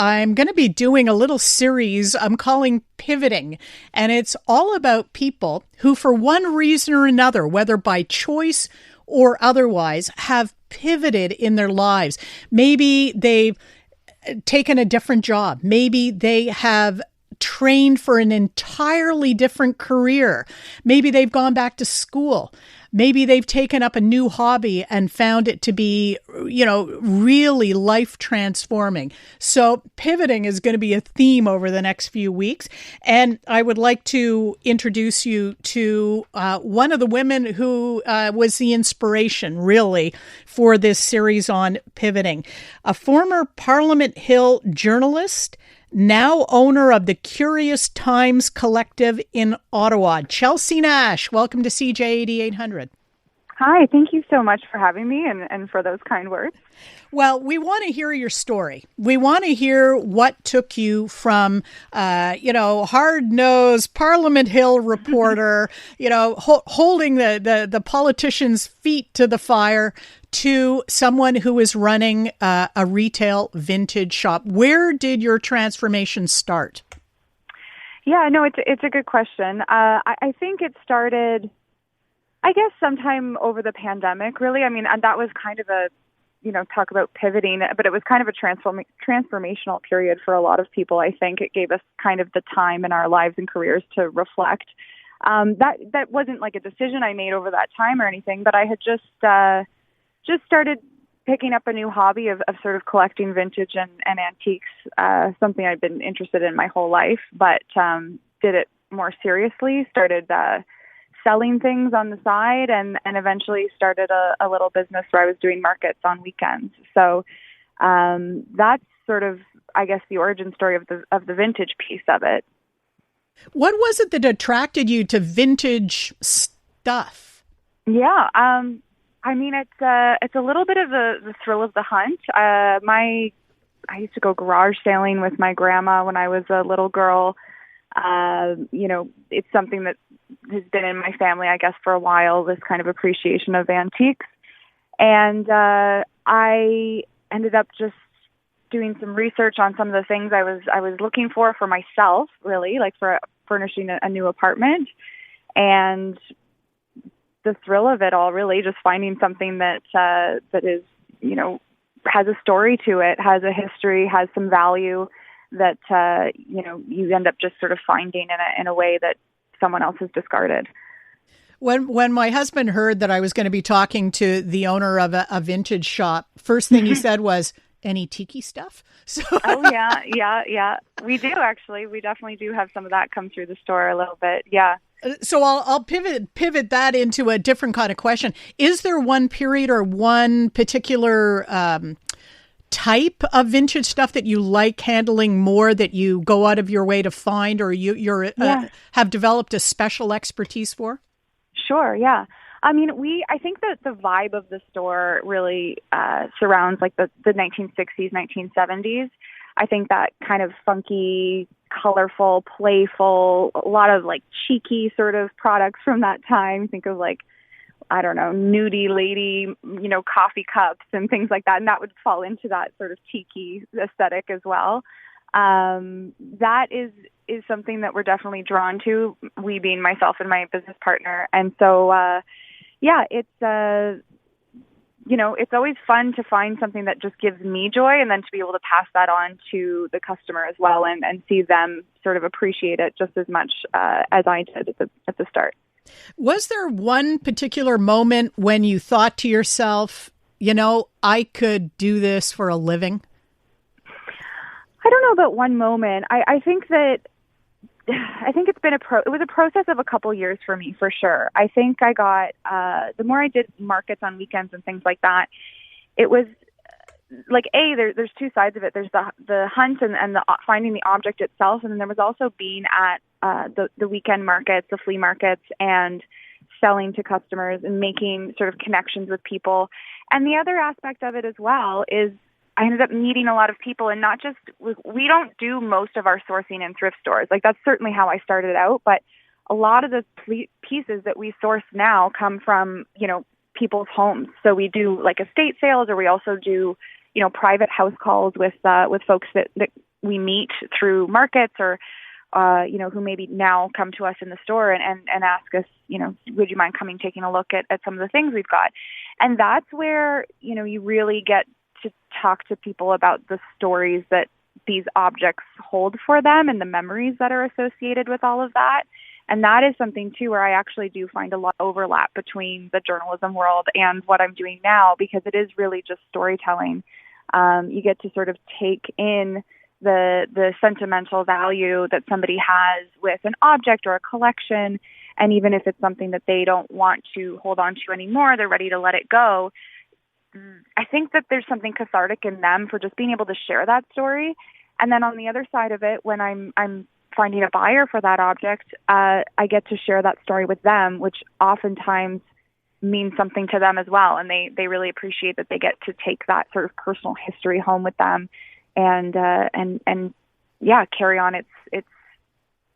I'm going to be doing a little series I'm calling Pivoting, and it's all about people who, for one reason or another, whether by choice or otherwise, have pivoted in their lives. Maybe they've taken a different job. Maybe they have trained for an entirely different career. Maybe they've gone back to school. Maybe they've taken up a new hobby and found it to be, really life transforming. So pivoting is going to be a theme over the next few weeks. And I would like to introduce you to one of the women who was the inspiration, really, for this series on pivoting. A former Parliament Hill journalist, now owner of the Curious Times Collective in Ottawa. Chelsea Nash, welcome to CJ 8800. Hi, thank you so much for having me and for those kind words. Well, we want to hear your story. We want to hear what took you from, hard-nosed Parliament Hill reporter, holding the politicians' feet to the fire, to someone who is running a retail vintage shop. Where did your transformation start? Yeah, no, it's a good question. I think it started, I guess, sometime over the pandemic, really. I mean, and that was kind of a, talk about pivoting, but it was kind of a transformational period for a lot of people. I think it gave us kind of the time in our lives and careers to reflect. That wasn't like a decision I made over that time or anything, but I had just started picking up a new hobby of sort of collecting vintage and antiques, something I'd been interested in my whole life, but did it more seriously, started selling things on the side, and eventually started a little business where I was doing markets on weekends. So that's sort of, I guess, the origin story of the vintage piece of it. What was it that attracted you to vintage stuff? Yeah, I mean, it's a little bit of the thrill of the hunt. I used to go garage sailing with my grandma when I was a little girl. It's something that has been in my family, I guess, for a while, this kind of appreciation of antiques. And I ended up just doing some research on some of the things I was looking for myself, really, like for furnishing a new apartment. And the thrill of it all, really, just finding something that is, has a story to it, has a history, has some value that, you end up just sort of finding in a way that someone else has discarded. When my husband heard that I was going to be talking to the owner of a vintage shop, first thing he said was, "Any tiki stuff?" So Oh, yeah. We do, actually. We definitely do have some of that come through the store a little bit. Yeah. So I'll pivot that into a different kind of question. Is there one period or one particular type of vintage stuff that you like handling more, that you go out of your way to find, or you're have developed a special expertise for? Sure, yeah. I mean, I think that the vibe of the store really surrounds like the 1960s, 1970s. I think that kind of funky, colorful, playful, a lot of like cheeky sort of products from that time. Think of like, I don't know, nudie lady, coffee cups and things like that. And that would fall into that sort of tiki aesthetic as well. That is something that we're definitely drawn to, we being myself and my business partner. And so, it's always fun to find something that just gives me joy, and then to be able to pass that on to the customer as well, and see them sort of appreciate it just as much as I did at the start. Was there one particular moment when you thought to yourself, I could do this for a living? I don't know about one moment. I think it's been it was a process of a couple years for me, for sure. I think I got, the more I did markets on weekends and things like that, it was like, there's two sides of it. There's the hunt and the finding the object itself. And then there was also being at the weekend markets, the flea markets, and selling to customers and making sort of connections with people. And the other aspect of it as well is I ended up meeting a lot of people, and not just, we don't do most of our sourcing in thrift stores. Like, that's certainly how I started out, but a lot of the pieces that we source now come from, people's homes. So we do like estate sales, or we also do, private house calls with folks that we meet through markets or who maybe now come to us in the store and ask us, would you mind taking a look at some of the things we've got? And that's where, you really get to talk to people about the stories that these objects hold for them and the memories that are associated with all of that. And that is something, too, where I actually do find a lot of overlap between the journalism world and what I'm doing now, because it is really just storytelling. You get to sort of take in the sentimental value that somebody has with an object or a collection. And even if it's something that they don't want to hold on to anymore, they're ready to let it go. I think that there's something cathartic in them for just being able to share that story. And then on the other side of it, when I'm finding a buyer for that object, I get to share that story with them, which oftentimes means something to them as well. And they really appreciate that they get to take that sort of personal history home with them and carry on its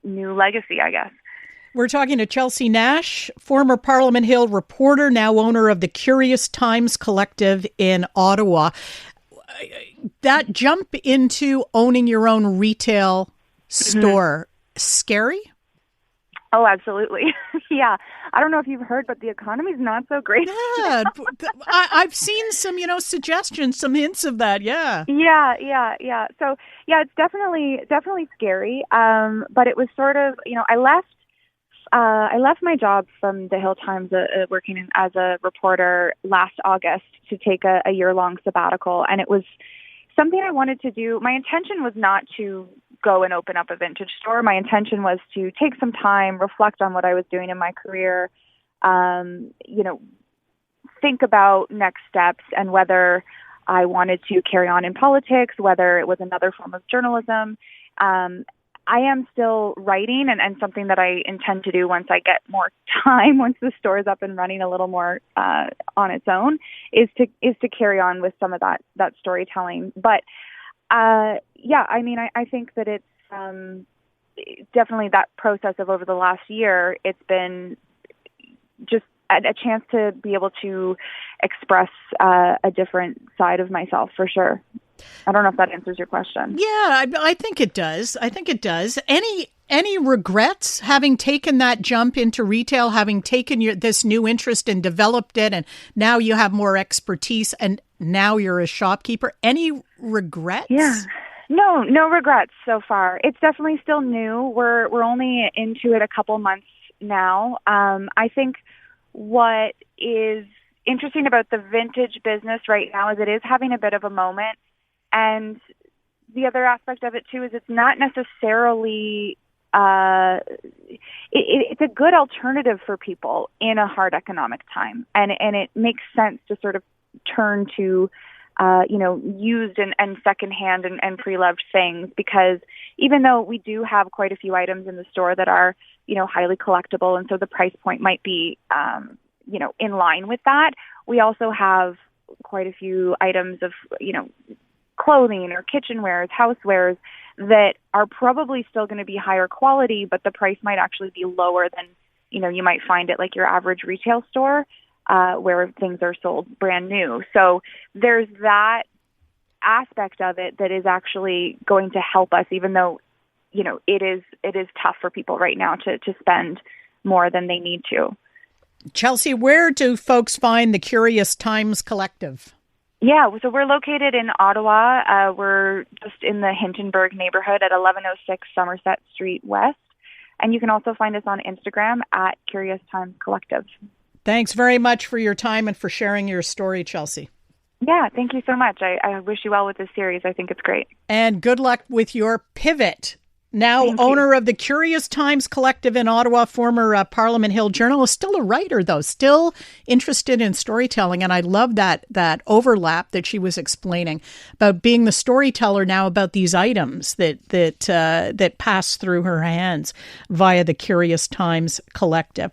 new legacy, I guess. We're talking to Chelsea Nash, former Parliament Hill reporter, now owner of the Curious Times Collective in Ottawa. That jump into owning your own retail store, scary? Oh, absolutely. Yeah. I don't know if you've heard, but the economy's not so great. Yeah. I've seen some, suggestions, some hints of that. Yeah. Yeah. So, yeah, it's definitely scary. But it was sort of, I left my job from the Hill Times working as a reporter last August to take a year-long sabbatical. And it was something I wanted to do. My intention was not to go and open up a vintage store. My intention was to take some time, reflect on what I was doing in my career, think about next steps and whether I wanted to carry on in politics, whether it was another form of journalism. I am still writing, and something that I intend to do once I get more time, once the store is up and running a little more on its own, is to carry on with some of that storytelling. But I think that it's definitely that process of over the last year. It's been just a chance to be able to express a different side of myself, for sure. I don't know if that answers your question. Yeah, I think it does. Any regrets having taken that jump into retail, having taken this new interest and developed it, and now you have more expertise, and now you're a shopkeeper? Any regrets? Yeah. No regrets so far. It's definitely still new. We're only into it a couple months now. I think what is interesting about the vintage business right now is it is having a bit of a moment. And the other aspect of it, too, is it's not necessarily it's a good alternative for people in a hard economic time. And it makes sense to sort of turn to, used and secondhand and pre-loved things, because even though we do have quite a few items in the store that are, highly collectible, and so the price point might be, in line with that, we also have quite a few items of, clothing or kitchenwares, housewares that are probably still going to be higher quality, but the price might actually be lower than, you might find at like your average retail store where things are sold brand new. So there's that aspect of it that is actually going to help us, even though, it is tough for people right now to spend more than they need to. Chelsea, where do folks find the Curious Times Collective? Yeah, so we're located in Ottawa. We're just in the Hintonburg neighborhood at 1106 Somerset Street West. And you can also find us on Instagram at Curious Times Collective. Thanks very much for your time and for sharing your story, Chelsea. Yeah, thank you so much. I wish you well with this series. I think it's great. And good luck with your pivot. Now owner of the Curious Times Collective in Ottawa, former Parliament Hill journalist, still a writer, though, still interested in storytelling. And I love that overlap that she was explaining about being the storyteller now about these items that pass through her hands via the Curious Times Collective.